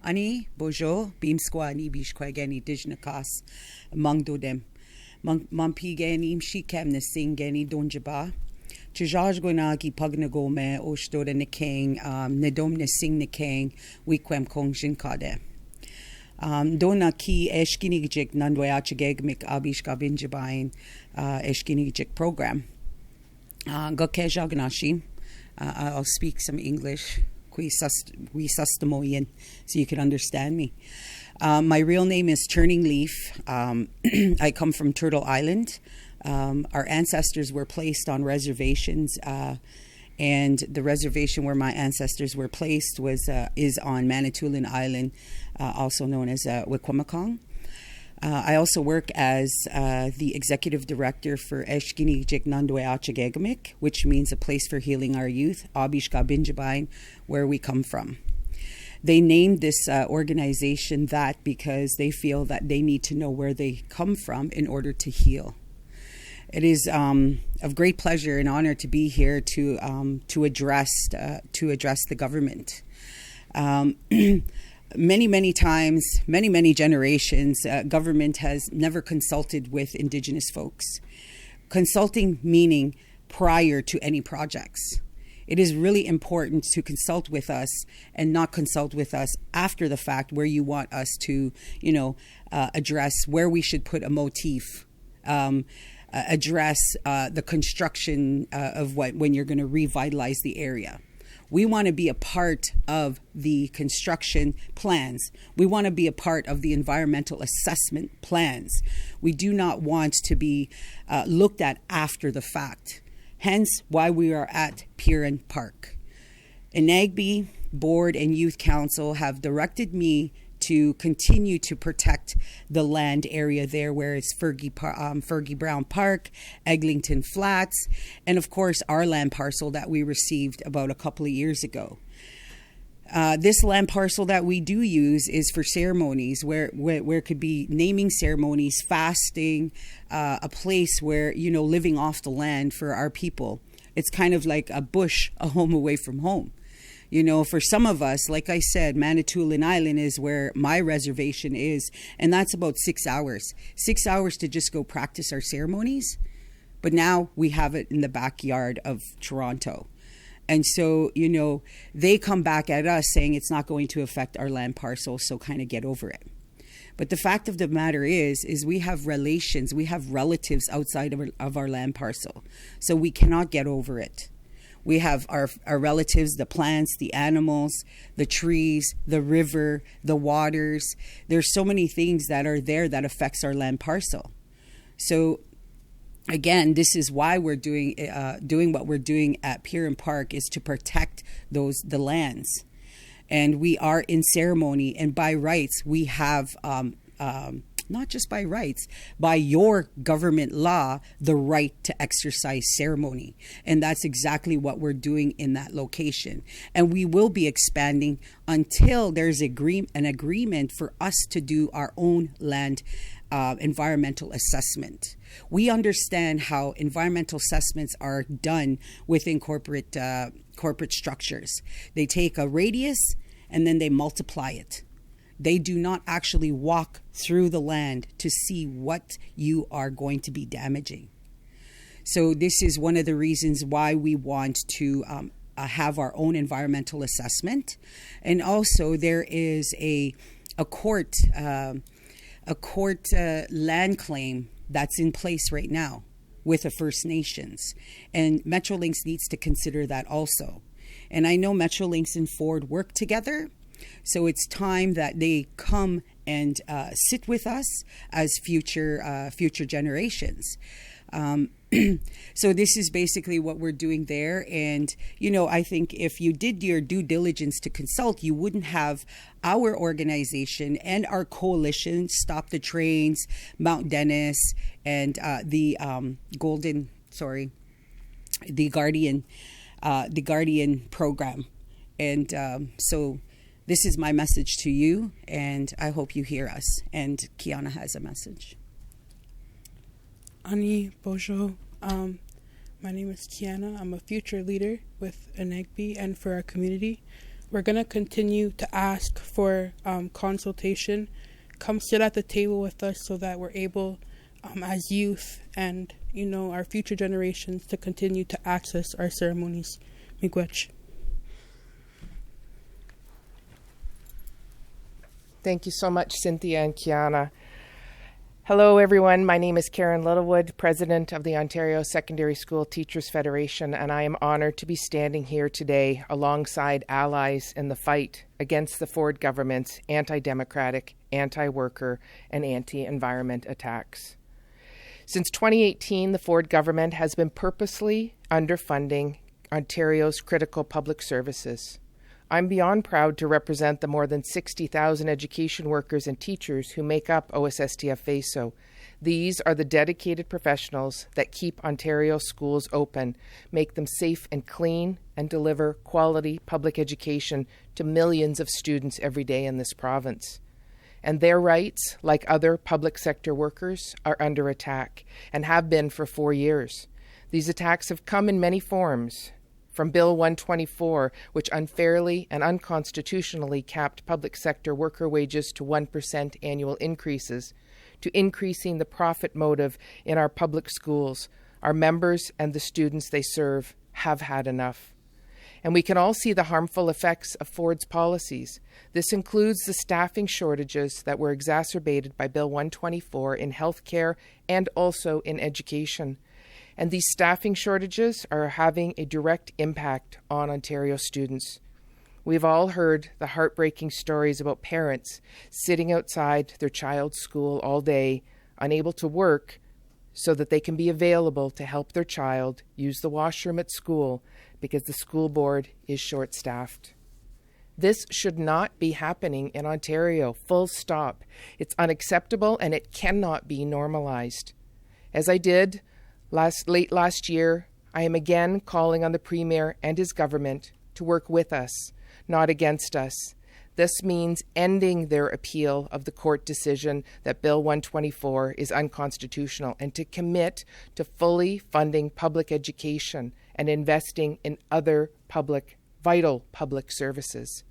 Ani bojo bimskwa ni bishkwageni dijnakas mangdo dem. Mampigeni mshikem na singeni donjaba. Chajaj gonagi pagnagome oshtore ne king nedom ne sing ne king wikwem kongshin kade. Dona ki Eshkiniigjik Naandwechigegamig Aabiish Binjibaaying Eshkiniigjik program. Gokejagnashi. I'll speak some English. We sustamoyen, so you can understand me. My real name is Turning Leaf. I come from Turtle Island. Our ancestors were placed on reservations, and the reservation where my ancestors were placed is on Manitoulin Island, also known as Wikwemekong. I also work as the executive director for Eshkiniigjik Naandwechigegamig, which means a place for healing our youth, Aabiish Binjibaaying, where we come from. They named this organization that because they feel that they need to know where they come from in order to heal. It is of great pleasure and honor to be here to address the government. Many times, many generations, government has never consulted with Indigenous folks. Consulting meaning prior to any projects. It is really important to consult with us and not consult with us after the fact, where you want us to, address where we should put a motif, address the construction of when you're going to revitalize the area. We want to be a part of the construction plans. We want to be a part of the environmental assessment plans. We do not want to be looked at after the fact. Hence why we are at Piran Park. Anagbee Board and Youth Council have directed me to continue to protect the land area there, where it's Fergie Brown Park, Eglinton Flats, and of course our land parcel that we received about a couple of years ago. This land parcel that we do use is for ceremonies, where it could be naming ceremonies, fasting, a place where, living off the land for our people. It's kind of like a bush, a home away from home. For some of us, like I said, Manitoulin Island is where my reservation is, and that's about 6 hours. 6 hours to just go practice our ceremonies. But now we have it in the backyard of Toronto. And so, they come back at us saying it's not going to affect our land parcel, so kind of get over it. But the fact of the matter is we have relations, we have relatives outside of our land parcel, so we cannot get over it. We have our relatives, the plants, the animals, the trees, the river, the waters. There's so many things that are there that affects our land parcel. So again, this is why we're doing what we're doing at Piran Park, is to protect the lands. And we are in ceremony, and by rights we have not just by rights, by your government law, the right to exercise ceremony. And that's exactly what we're doing in that location. And we will be expanding until there's an agreement for us to do our own land environmental assessment. We understand how environmental assessments are done within corporate structures. They take a radius and then they multiply it. They do not actually walk through the land to see what you are going to be damaging. So this is one of the reasons why we want to have our own environmental assessment. And also there is a court land claim that's in place right now with the First Nations. And Metrolinx needs to consider that also. And I know Metrolinx and Ford work together. So it's time that they come and sit with us as future generations. So this is basically what we're doing there. And, I think if you did your due diligence to consult, you wouldn't have our organization and our coalition, Stop the Trains, Mount Dennis, and the Guardian program. And so this is my message to you, and I hope you hear us. And Kiana has a message. Ani Bojo. My name is Kiana. I'm a future leader with Anagbee and for our community. We're going to continue to ask for consultation. Come sit at the table with us so that we're able, as youth and, our future generations, to continue to access our ceremonies. Miigwech. Thank you so much, Cynthia and Kiana. Hello, everyone. My name is Karen Littlewood, President of the Ontario Secondary School Teachers Federation, and I am honored to be standing here today alongside allies in the fight against the Ford government's anti-democratic, anti-worker, and anti-environment attacks. Since 2018, the Ford government has been purposely underfunding Ontario's critical public services. I'm beyond proud to represent the more than 60,000 education workers and teachers who make up OSSTF FEESO. These are the dedicated professionals that keep Ontario schools open, make them safe and clean, and deliver quality public education to millions of students every day in this province. And their rights, like other public sector workers, are under attack and have been for 4 years. These attacks have come in many forms. From Bill 124, which unfairly and unconstitutionally capped public sector worker wages to 1% annual increases, to increasing the profit motive in our public schools, our members and the students they serve have had enough. And we can all see the harmful effects of Ford's policies. This includes the staffing shortages that were exacerbated by Bill 124 in healthcare and also in education. And these staffing shortages are having a direct impact on Ontario students. We've all heard the heartbreaking stories about parents sitting outside their child's school all day, unable to work, so that they can be available to help their child use the washroom at school because the school board is short-staffed. This should not be happening in Ontario, full stop. It's unacceptable and it cannot be normalized. As I did late last year, I am again calling on the Premier and his government to work with us, not against us. This means ending their appeal of the court decision that Bill 124 is unconstitutional and to commit to fully funding public education and investing in other vital public services.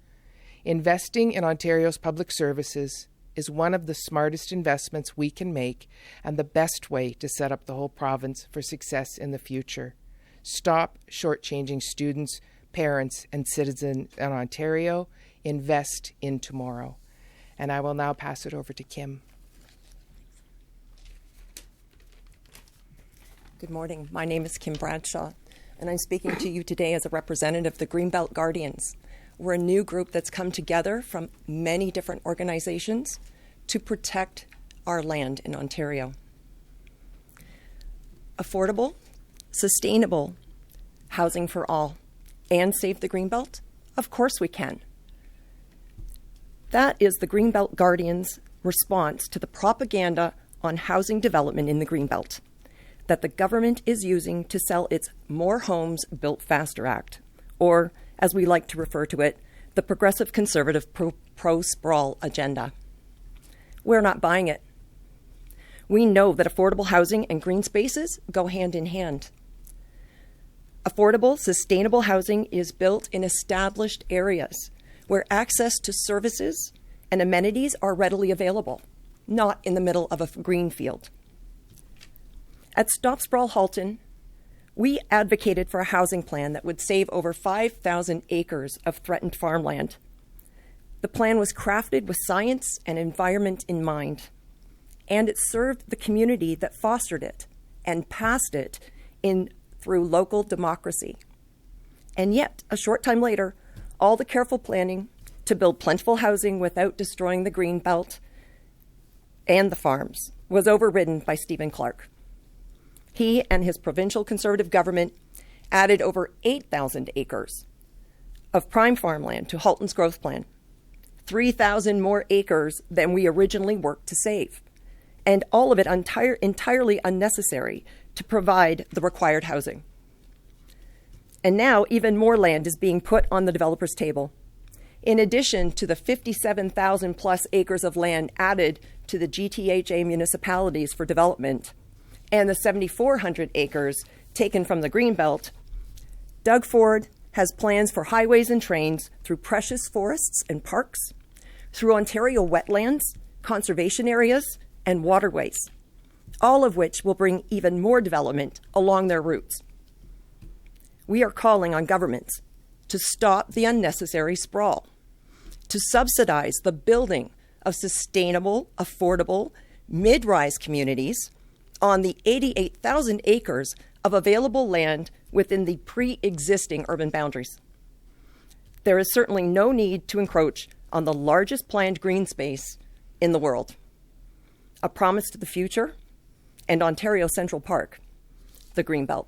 Investing in Ontario's public services is one of the smartest investments we can make and the best way to set up the whole province for success in the future. Stop shortchanging students, parents, and citizens in Ontario. Invest in tomorrow. And I will now pass it over to Kim. Good morning. My name is Kim Bradshaw, and I'm speaking to you today as a representative of the Greenbelt Guardians. We're a new group that's come together from many different organizations to protect our land in Ontario. Affordable, sustainable housing for all and save the Greenbelt? Of course we can. That is the Greenbelt Guardians' response to the propaganda on housing development in the Greenbelt that the government is using to sell its More Homes Built Faster Act, or as we like to refer to it, the progressive conservative pro-sprawl agenda. We're not buying it. We know that affordable housing and green spaces go hand in hand. Affordable, sustainable housing is built in established areas where access to services and amenities are readily available, not in the middle of a green field. At Stop Sprawl Halton, we advocated for a housing plan that would save over 5,000 acres of threatened farmland. The plan was crafted with science and environment in mind, and it served the community that fostered it and passed it through local democracy. And yet, a short time later, all the careful planning to build plentiful housing without destroying the Greenbelt and the farms was overridden by Stephen Clark. He and his provincial Conservative government added over 8,000 acres of prime farmland to Halton's growth plan, 3,000 more acres than we originally worked to save, and all of it entirely unnecessary to provide the required housing. And now even more land is being put on the developer's table. In addition to the 57,000 plus acres of land added to the GTHA municipalities for development, and the 7,400 acres taken from the Greenbelt, Doug Ford has plans for highways and trains through precious forests and parks, through Ontario wetlands, conservation areas, and waterways, all of which will bring even more development along their routes. We are calling on governments to stop the unnecessary sprawl, to subsidize the building of sustainable, affordable, mid-rise communities on the 88,000 acres of available land within the pre-existing urban boundaries. There is certainly no need to encroach on the largest planned green space in the world. A promise to the future and Ontario Central Park, the Greenbelt.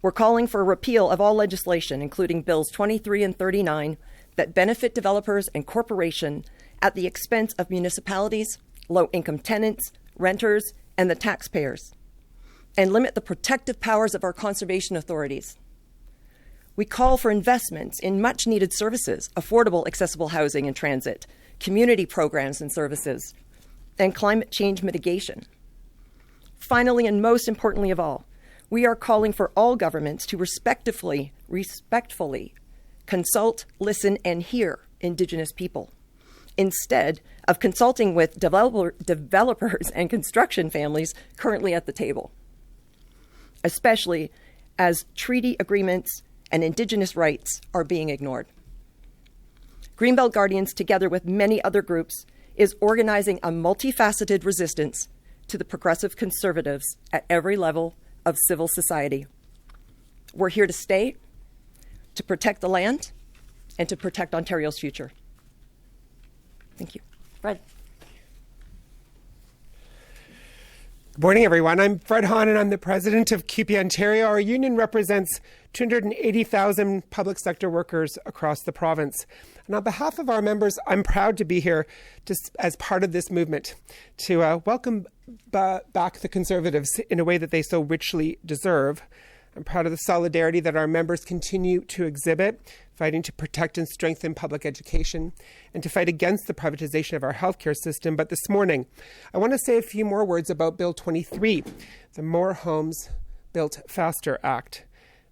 We're calling for a repeal of all legislation, including Bills 23 and 39, that benefit developers and corporations at the expense of municipalities, low-income tenants, renters, and the taxpayers, and limit the protective powers of our conservation authorities. We call for investments in much-needed services, affordable, accessible housing and transit, community programs and services, and climate change mitigation. Finally, and most importantly of all, we are calling for all governments to respectfully consult, listen, and hear Indigenous people, instead of consulting with developers and construction families currently at the table, especially as treaty agreements and Indigenous rights are being ignored. Greenbelt Guardians, together with many other groups, is organizing a multifaceted resistance to the progressive conservatives at every level of civil society. We're here to stay, to protect the land, and to protect Ontario's future. Thank you. Fred. Good morning, everyone. I'm Fred Hahn, and I'm the president of CUPE Ontario. Our union represents 280,000 public sector workers across the province. And on behalf of our members, I'm proud to be here as part of this movement to welcome back the Conservatives in a way that they so richly deserve. I'm proud of the solidarity that our members continue to exhibit, fighting to protect and strengthen public education and to fight against the privatization of our healthcare system. But this morning, I want to say a few more words about Bill 23, the More Homes Built Faster Act.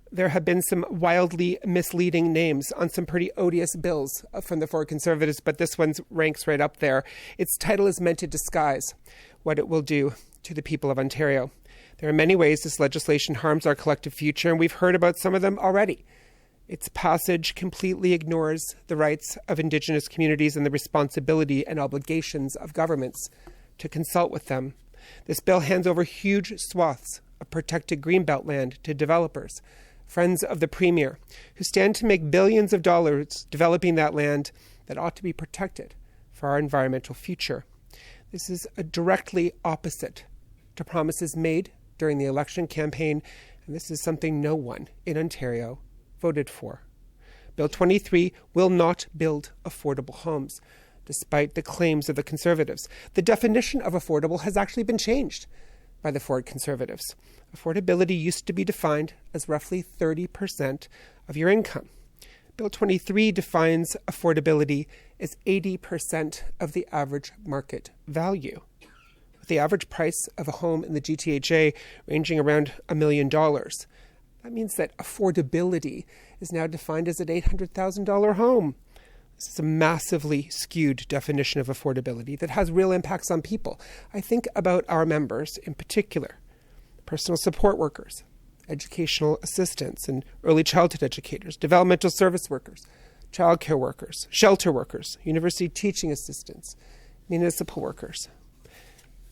There have been some wildly misleading names on some pretty odious bills from the four Conservatives, but this one ranks right up there. Its title is meant to disguise what it will do to the people of Ontario. There are many ways this legislation harms our collective future, and we've heard about some of them already. Its passage completely ignores the rights of Indigenous communities and the responsibility and obligations of governments to consult with them. This bill hands over huge swaths of protected Greenbelt land to developers, friends of the Premier, who stand to make billions of dollars developing that land that ought to be protected for our environmental future. This is directly opposite to promises made during the election campaign, and this is something no one in Ontario voted for. Bill 23 will not build affordable homes, despite the claims of the Conservatives. The definition of affordable has actually been changed by the Ford Conservatives. Affordability used to be defined as roughly 30% of your income. Bill 23 defines affordability as 80% of the average market value, with the average price of a home in the GTHA ranging around $1 million. That means that affordability is now defined as an $800,000 home. This is a massively skewed definition of affordability that has real impacts on people. I think about our members in particular, personal support workers, educational assistants and early childhood educators, developmental service workers, childcare workers, shelter workers, university teaching assistants, municipal workers.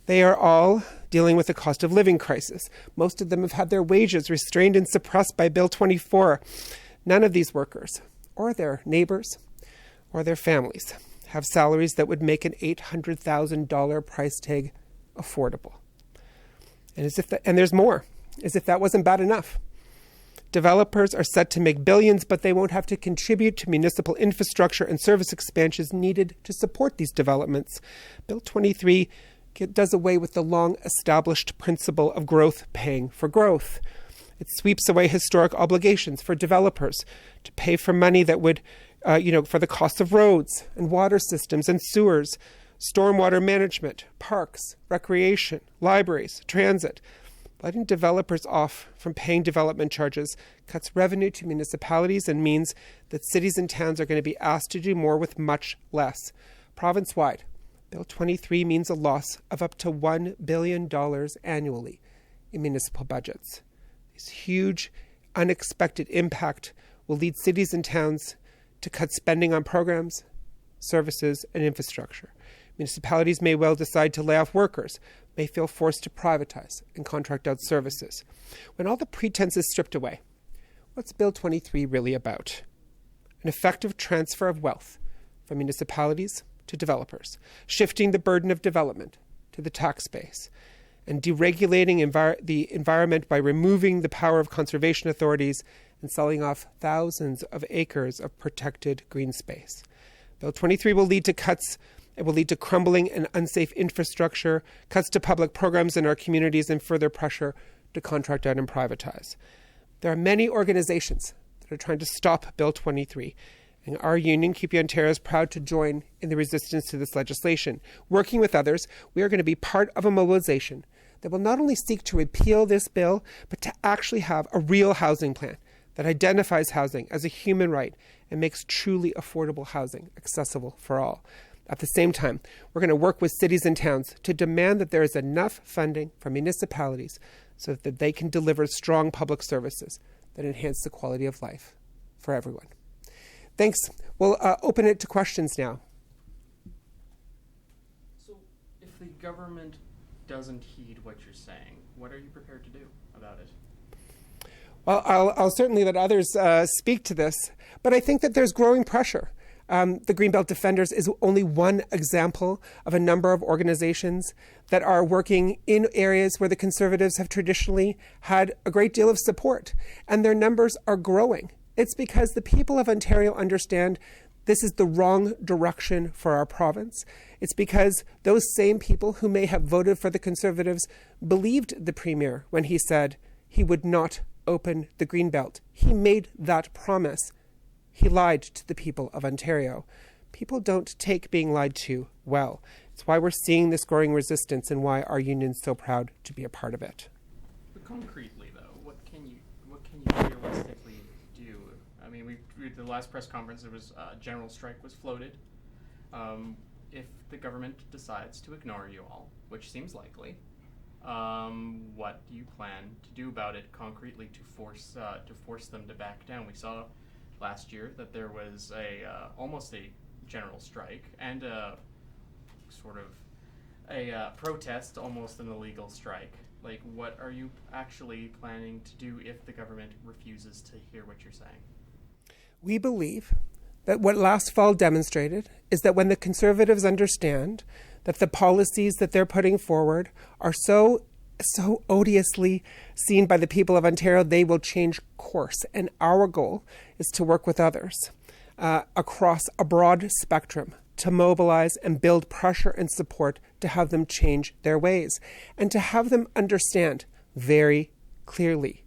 They are all dealing with a cost of living crisis. Most of them have had their wages restrained and suppressed by Bill 24. None of these workers, or their neighbors, or their families, have salaries that would make an $800,000 price tag affordable. And there's more, as if that wasn't bad enough. Developers are set to make billions, but they won't have to contribute to municipal infrastructure and service expansions needed to support these developments. Bill 23 does away with the long-established principle of growth paying for growth. It sweeps away historic obligations for developers to pay for money that would, for the cost of roads and water systems and sewers, stormwater management, parks, recreation, libraries, transit. Letting developers off from paying development charges cuts revenue to municipalities and means that cities and towns are going to be asked to do more with much less. Province-wide, Bill 23 means a loss of up to $1 billion annually in municipal budgets. This huge, unexpected impact will lead cities and towns to cut spending on programs, services, and infrastructure. Municipalities may well decide to lay off workers, may feel forced to privatize and contract out services. When all the pretense is stripped away, what's Bill 23 really about? An effective transfer of wealth from municipalities to developers, shifting the burden of development to the tax base, and deregulating the environment by removing the power of conservation authorities and selling off thousands of acres of protected green space. Bill 23 will lead to cuts. It will lead to crumbling and unsafe infrastructure, cuts to public programs in our communities, and further pressure to contract out and privatize. There are many organizations that are trying to stop Bill 23, and our union, CUPE Ontario, is proud to join in the resistance to this legislation. Working with others, we are going to be part of a mobilization that will not only seek to repeal this bill, but to actually have a real housing plan that identifies housing as a human right and makes truly affordable housing accessible for all. At the same time, we're going to work with cities and towns to demand that there is enough funding from municipalities so that they can deliver strong public services that enhance the quality of life for everyone. Thanks. We'll open it to questions now. So if the government doesn't heed what you're saying, what are you prepared to do about it? Well, I'll certainly let others speak to this, but I think that there's growing pressure. The Greenbelt Defenders is only one example of a number of organizations that are working in areas where the Conservatives have traditionally had a great deal of support, and their numbers are growing. It's because the people of Ontario understand this is the wrong direction for our province. It's because those same people who may have voted for the Conservatives believed the Premier when he said he would not open the Greenbelt. He made that promise. He lied to the people of Ontario. People don't take being lied to well. It's why we're seeing this growing resistance and why our union's so proud to be a part of it. But concretely, though, what can you realistically do? I mean, the last press conference, there was a general strike was floated. If the government decides to ignore you all, which seems likely, what do you plan to do about it concretely to force them to back down? We saw last year that there was almost a general strike and a protest, almost an illegal strike. Like, what are you actually planning to do if the government refuses to hear what you're saying? We believe that what last fall demonstrated is that when the Conservatives understand that the policies that they're putting forward are so odiously seen by the people of Ontario, they will change course. And our goal is to work with others across a broad spectrum to mobilize and build pressure and support to have them change their ways and to have them understand very clearly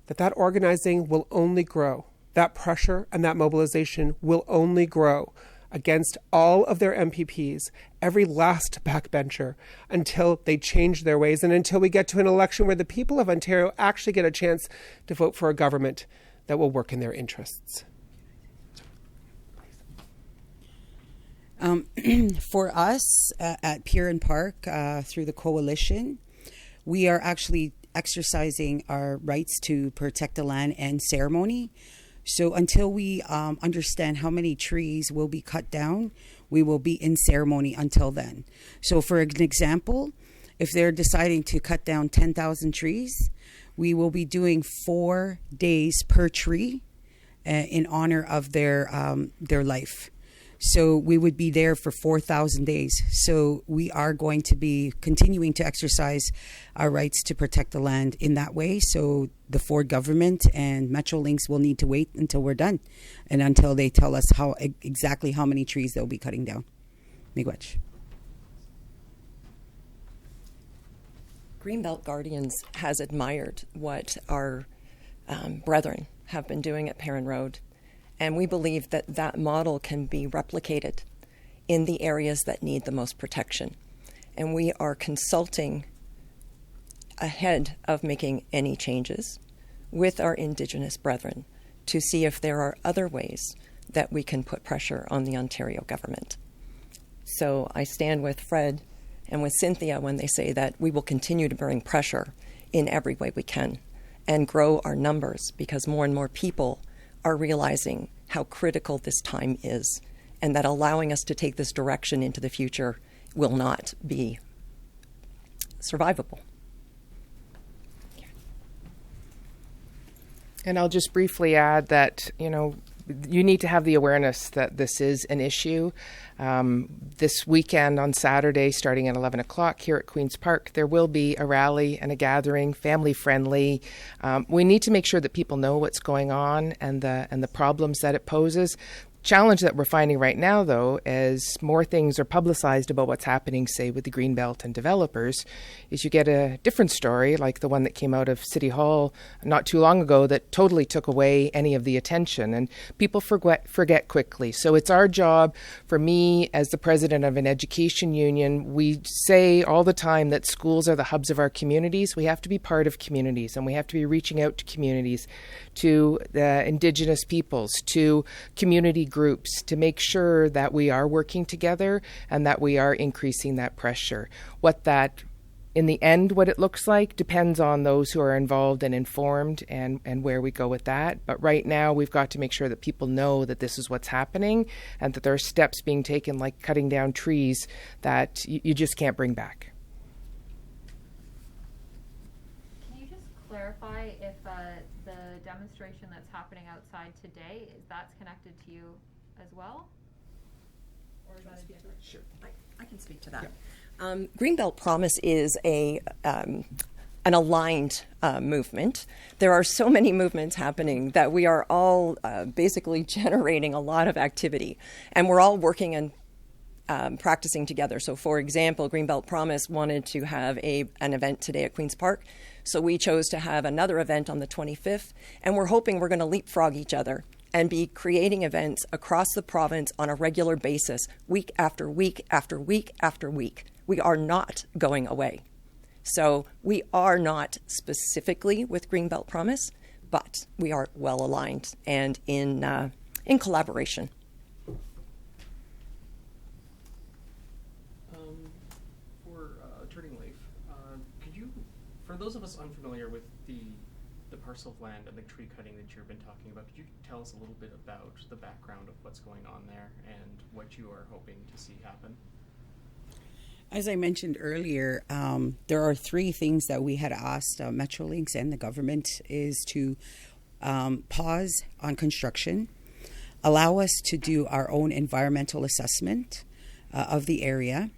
that organizing will only grow. That pressure and that mobilization will only grow against all of their MPPs, every last backbencher, until they change their ways and until we get to an election where the people of Ontario actually get a chance to vote for a government that will work in their interests. For us at Pier and Park, through the coalition, we are actually exercising our rights to protect the land and ceremony. So until we understand how many trees will be cut down, we will be in ceremony until then. So for an example, if they're deciding to cut down 10,000 trees, we will be doing 4 days per tree in honor of their life. So we would be there for 4,000 days. So we are going to be continuing to exercise our rights to protect the land in that way. So the Ford government and Metrolinx will need to wait until we're done and until they tell us exactly how many trees they'll be cutting down. Miigwech. Greenbelt Guardians has admired what our brethren have been doing at Perrin Road. And we believe that that model can be replicated in the areas that need the most protection. And we are consulting ahead of making any changes with our Indigenous brethren to see if there are other ways that we can put pressure on the Ontario government. So I stand with Fred and with Cynthia when they say that we will continue to bring pressure in every way we can and grow our numbers, because more and more people are realizing how critical this time is, and that allowing us to take this direction into the future will not be survivable. And I'll just briefly add that, you need to have the awareness that this is an issue. This weekend on Saturday, starting at 11 o'clock here at Queen's Park, there will be a rally and a gathering, family-friendly. We need to make sure that people know what's going on and the problems that it poses. Challenge that we're finding right now, though, as more things are publicized about what's happening, say, with the Greenbelt and developers, is you get a different story, like the one that came out of City Hall not too long ago that totally took away any of the attention, and people forget quickly. So it's our job, for me, as the president of an education union, we say all the time that schools are the hubs of our communities. We have to be part of communities, and we have to be reaching out to communities, to the Indigenous peoples, to community groups, to make sure that we are working together and that we are increasing that pressure. What that, in the end, what it looks like depends on those who are involved and informed and where we go with that. But right now, we've got to make sure that people know that this is what's happening and that there are steps being taken, like cutting down trees, that you just can't bring back. Can you just clarify if the demonstration that's happening outside today, is that's connected to you as well? Or is that a different? Sure, I can speak to that. Yeah. Greenbelt Promise is an aligned movement. There are so many movements happening that we are all basically generating a lot of activity, and we're all working and practicing together. So, for example, Greenbelt Promise wanted to have an event today at Queen's Park. So we chose to have another event on the 25th, and we're hoping we're going to leapfrog each other and be creating events across the province on a regular basis, week after week after week after week. We are not going away. So we are not specifically with Greenbelt Promise, but we are well aligned and in collaboration. For those of us unfamiliar with the parcel of land and the tree cutting that you've been talking about, could you tell us a little bit about the background of what's going on there and what you are hoping to see happen? As I mentioned earlier, there are three things that we had asked Metrolinx and the government is to pause on construction, allow us to do our own environmental assessment of the area,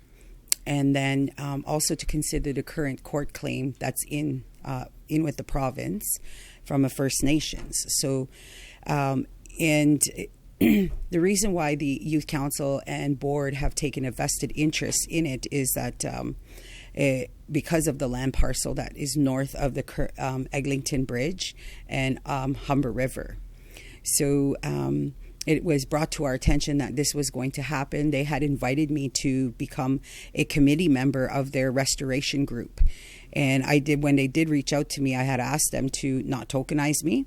and then also to consider the current court claim that's in with the province from a First Nations. So, and the reason why the Youth Council and Board have taken a vested interest in it is that because of the land parcel that is north of the Eglinton Bridge and Humber River. So, it was brought to our attention that this was going to happen. They had invited me to become a committee member of their restoration group. And I did, when they did reach out to me, I had asked them to not tokenize me.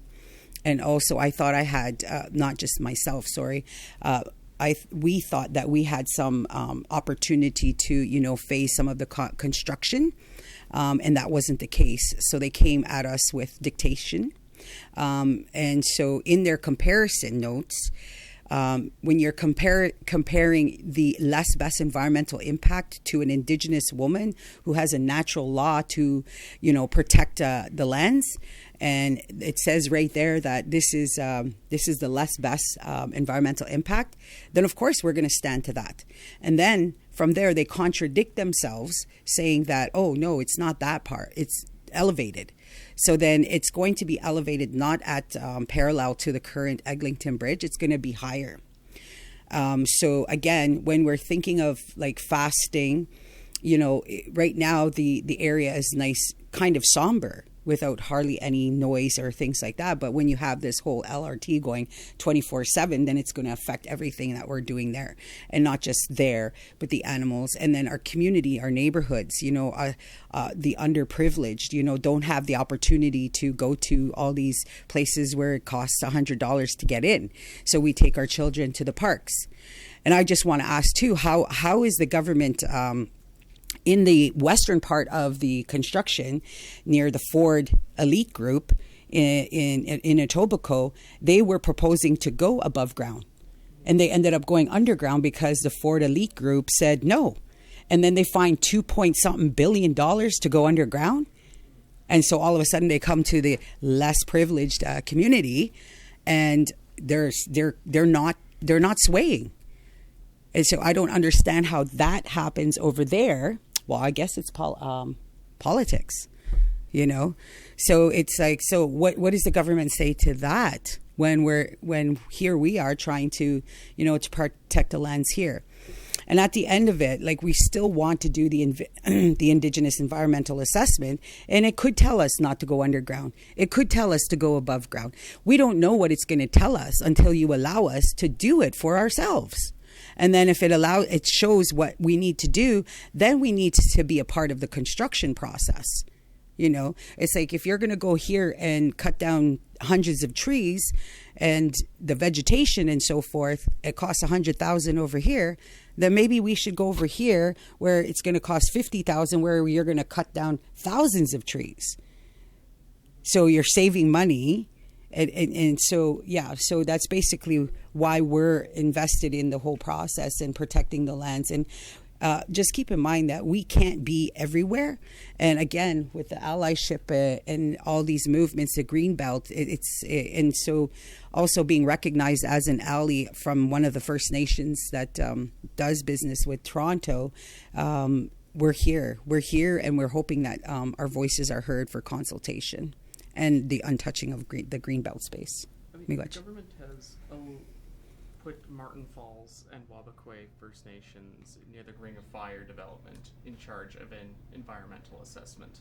And also I thought I had, not just myself, we thought that we had some opportunity to, phase some of the construction. And that wasn't the case. So they came at us with dictation. And so in their comparison notes, when you're comparing the less best environmental impact to an Indigenous woman who has a natural law to, protect the lands, and it says right there that this is the less best environmental impact, then of course we're going to stand to that. And then from there they contradict themselves, saying that, oh no, it's not that part, it's elevated. So then it's going to be elevated not at parallel to the current Eglinton Bridge. It's going to be higher. So again, when we're thinking of like fasting, right now the area is nice, kind of somber. without hardly any noise or things like that. But when you have this whole LRT going 24/7, then it's going to affect everything that we're doing there, and not just there, but the animals, and then our community, our neighborhoods. The underprivileged, don't have the opportunity to go to all these places where it costs $100 to get in. So we take our children to the parks. And I just want to ask too, how is the government in the western part of the construction near the Ford elite group in Etobicoke, they were proposing to go above ground, and they ended up going underground because the Ford elite group said no. And then they find $2.something billion to go underground. And so all of a sudden they come to the less privileged community, and they're not swaying. And so I don't understand how that happens over there. Well, I guess it's politics, So it's like, so what does the government say to that when here we are trying to, to protect the lands here? And at the end of it, like, we still want to do the Indigenous environmental assessment, and it could tell us not to go underground. It could tell us to go above ground. We don't know what it's going to tell us until you allow us to do it for ourselves. And then if it shows what we need to do, then we need to be a part of the construction process. It's like, if you're going to go here and cut down hundreds of trees and the vegetation and so forth, it costs $100,000 over here, then maybe we should go over here where it's going to cost $50,000, where you're going to cut down thousands of trees. So you're saving money. And so, so that's basically why we're invested in the whole process and protecting the lands. And just keep in mind that we can't be everywhere. And again, with the allyship and all these movements, the Greenbelt, and so also being recognized as an ally from one of the First Nations that does business with Toronto. We're here, and we're hoping that our voices are heard for consultation and the untouching of the Greenbelt space. The government has put Martin Falls and Wabaquay First Nations near the Ring of Fire development in charge of an environmental assessment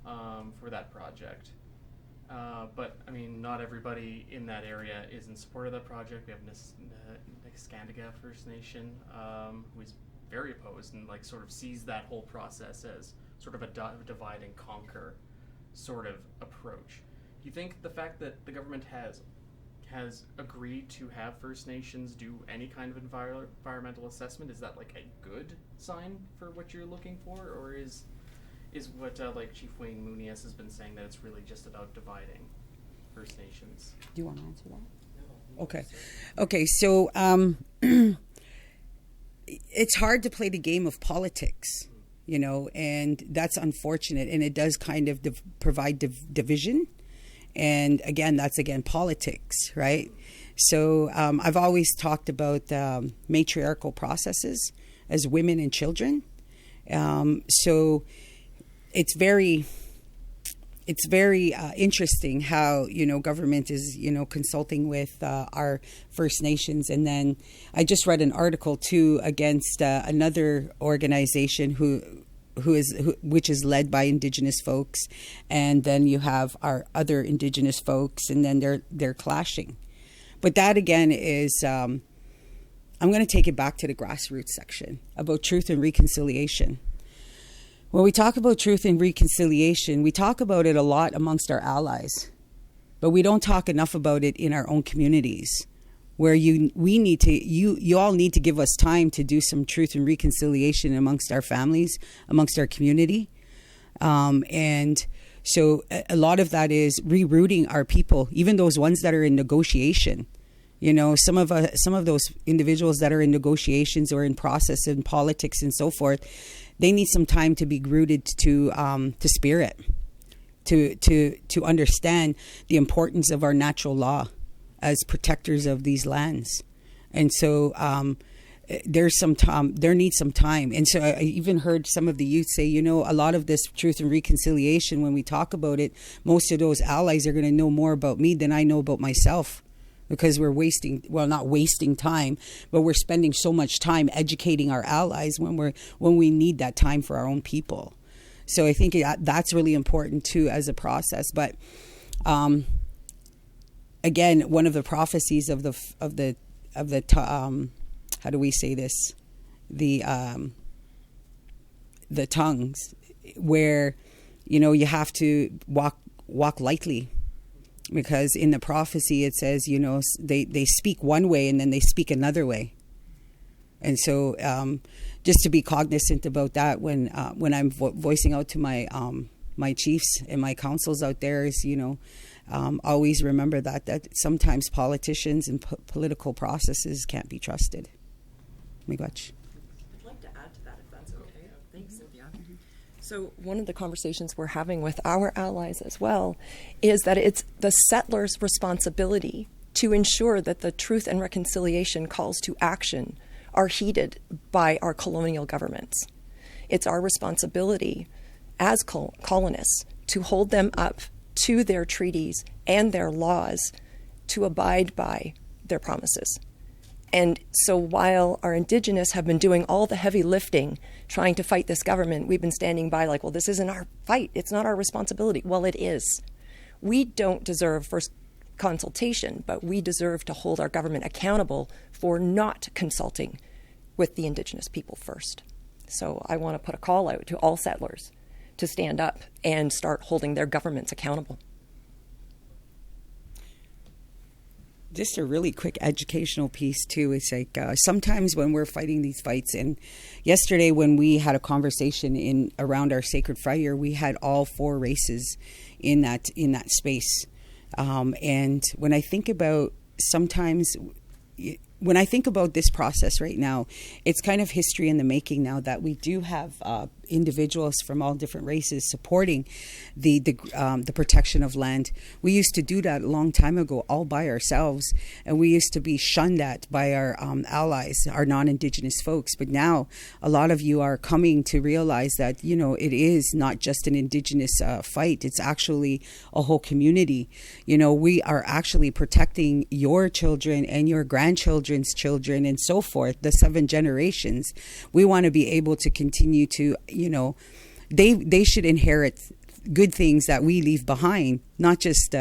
for that project. But not everybody in that area is in support of that project. We have Eshkiniigjik First Nation, who is very opposed and sort of sees that whole process as sort of a divide and conquer sort of approach. Do you think the fact that the government has agreed to have First Nations do any kind of environmental assessment, is that a good sign for what you're looking for, or is what Chief Wayne Muniz has been saying, that it's really just about dividing First Nations? Do you want to answer that? Okay. So it's hard to play the game of politics, and that's unfortunate, and it does kind of provide division. And again, that's politics, right? So I've always talked about matriarchal processes as women and children. So it's very interesting how government is consulting with our First Nations. And then I just read an article too against another organization which is led by Indigenous folks, and then you have our other Indigenous folks, and then they're clashing. But that again is I'm going to take it back to the grassroots section about truth and reconciliation. When we talk about truth and reconciliation, we talk about it a lot amongst our allies, but we don't talk enough about it in our own communities, where you all need to give us time to do some truth and reconciliation amongst our families, amongst our community. And so a lot of that is rerouting our people, even those ones that are in negotiation. Some of those individuals that are in negotiations or in process in politics and so forth, they need some time to be rooted to spirit, to understand the importance of our natural law as protectors of these lands. And so there needs some time. And so I even heard some of the youth say, a lot of this truth and reconciliation, when we talk about it, most of those allies are going to know more about me than I know about myself, because we're not wasting time, but we're spending so much time educating our allies when we need that time for our own people. So I think that's really important too as a process. But again, one of the prophecies of the how do we say this, the tongues, where you have to walk lightly, because in the prophecy it says they speak one way and then they speak another way. And so just to be cognizant about that when I'm voicing out to my my chiefs and my councils out there is always remember that sometimes politicians and political processes can't be trusted. Miigwech. I'd like to add to that, if that's okay. Thanks, Cynthia. So one of the conversations we're having with our allies as well is that it's the settlers' responsibility to ensure that the Truth and Reconciliation calls to action are heeded by our colonial governments. It's our responsibility as colonists to hold them up to their treaties and their laws to abide by their promises. And so while our Indigenous have been doing all the heavy lifting, trying to fight this government, we've been standing by like, well, this isn't our fight. It's not our responsibility. Well, it is. We don't deserve first consultation, but we deserve to hold our government accountable for not consulting with the Indigenous people first. So I want to put a call out to all settlers to stand up and start holding their governments accountable. Just a really quick educational piece too. It's like sometimes when we're fighting these fights, and yesterday when we had a conversation around our sacred fire, we had all 4 races in that space. And when I think about when I think about this process right now, it's kind of history in the making now that we do have individuals from all different races supporting the protection of land. We used to do that a long time ago all by ourselves, and we used to be shunned at by our allies, our non-Indigenous folks. But now a lot of you are coming to realize that, it is not just an Indigenous fight. It's actually a whole community. We are actually protecting your children and your grandchildren's children and so forth, the 7 generations. We want to be able to continue to, they should inherit good things that we leave behind, not just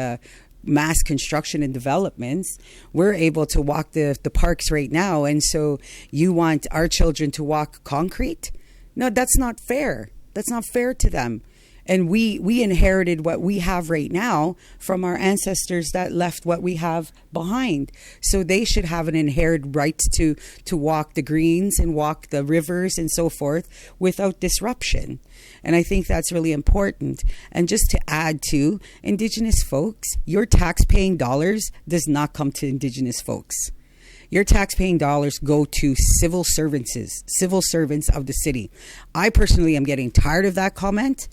mass construction and developments. We're able to walk the parks right now, and so you want our children to walk concrete? No, that's not fair. That's not fair to them. And we inherited what we have right now from our ancestors that left what we have behind. So they should have an inherited right to walk the greens and walk the rivers and so forth without disruption. And I think that's really important. And just to add to Indigenous folks, your tax-paying dollars does not come to Indigenous folks. Your tax-paying dollars go to civil servants of the city. I personally am getting tired of that comment.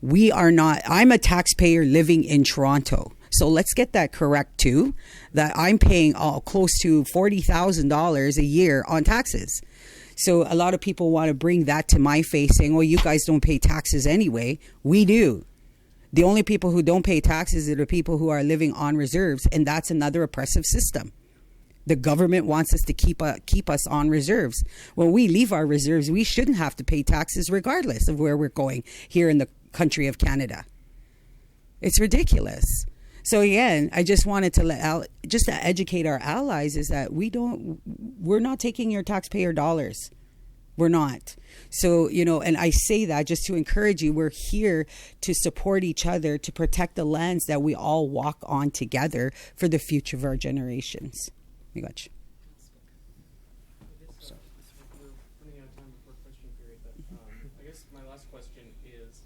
I'm a taxpayer living in Toronto. So let's get that correct too, that I'm paying close to $40,000 a year on taxes. So a lot of people want to bring that to my face saying, you guys don't pay taxes anyway. We do. The only people who don't pay taxes are the people who are living on reserves, and that's another oppressive system. The government wants us to keep us on reserves. When we leave our reserves, we shouldn't have to pay taxes regardless of where we're going here in the country of Canada. It's ridiculous. So again, I just wanted to just to educate our allies is that we're not taking your taxpayer dollars. We're not. So, and I say that just to encourage you, we're here to support each other, to protect the lands that we all walk on together for the future of our generations. Miigwech. I guess my last question is,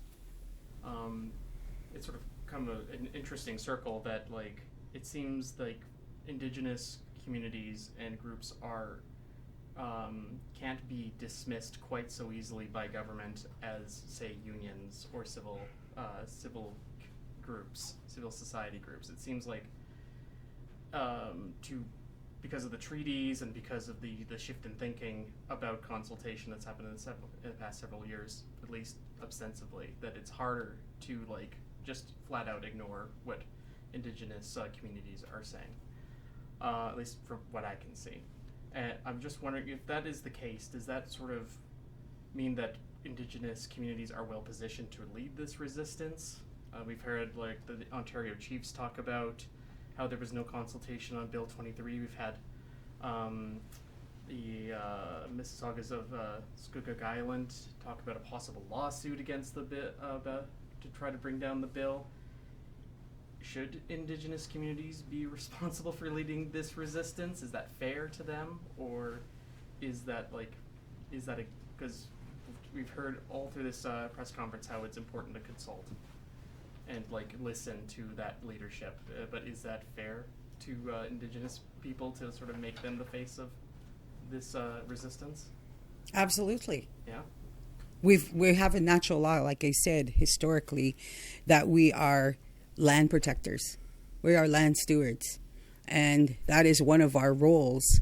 it's sort of come an interesting circle that it seems like Indigenous communities and groups are can't be dismissed quite so easily by government as, say, unions or civil groups, civil society groups. It seems like because of the treaties and because of the shift in thinking about consultation that's happened in the past several years, at least ostensibly, that it's harder to just flat out ignore what Indigenous communities are saying, at least from what I can see. And I'm just wondering if that is the case, does that sort of mean that Indigenous communities are well positioned to lead this resistance? We've heard like the Ontario Chiefs talk about how there was no consultation on Bill 23. We've had the Mississaugas of Eshkiniigjik Island talk about a possible lawsuit against the to try to bring down the bill. Should Indigenous communities be responsible for leading this resistance? Is that fair to them, or is that because we've heard all through this press conference how it's important to consult and like listen to that leadership, but is that fair to Indigenous people to sort of make them the face of this resistance? Absolutely. Yeah. We have a natural law, like I said, historically, that we are land protectors. We are land stewards. And that is one of our roles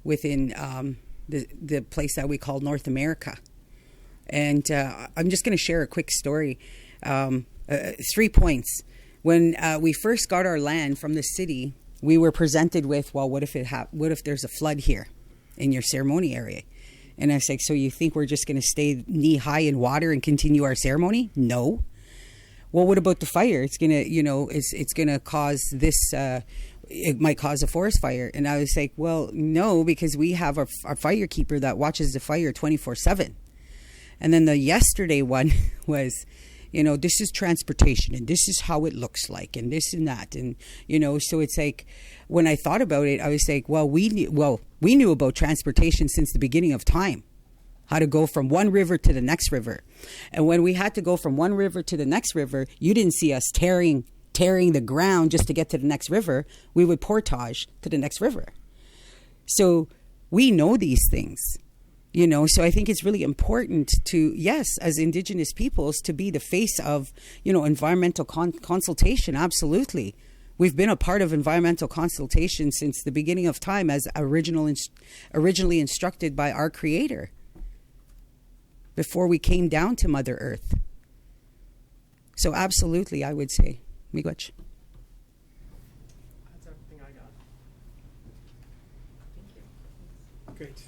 within the place that we call North America. And I'm just going to share a quick story. 3 points. When we first got our land from the city, we were presented with, well, what if there's a flood here in your ceremony area? And I was like, so you think we're just going to stay knee high in water and continue our ceremony? No. Well, what about the fire? It's going to, it's going to cause this, it might cause a forest fire. And I was like, well, no, because we have our fire keeper that watches the fire 24/7. And then the yesterday one was, this is transportation and this is how it looks like and this and that. And, so it's like, when I thought about it, I was like, well, we knew about transportation since the beginning of time, how to go from one river to the next river. And when we had to go from one river to the next river, you didn't see us tearing the ground just to get to the next river. We would portage to the next river. So we know these things. So I think it's really important to, yes, as Indigenous peoples, to be the face of, environmental consultation. Absolutely. We've been a part of environmental consultation since the beginning of time, as originally instructed by our Creator, before we came down to Mother Earth. So absolutely, I would say. Miigwech. That's everything I got. Great.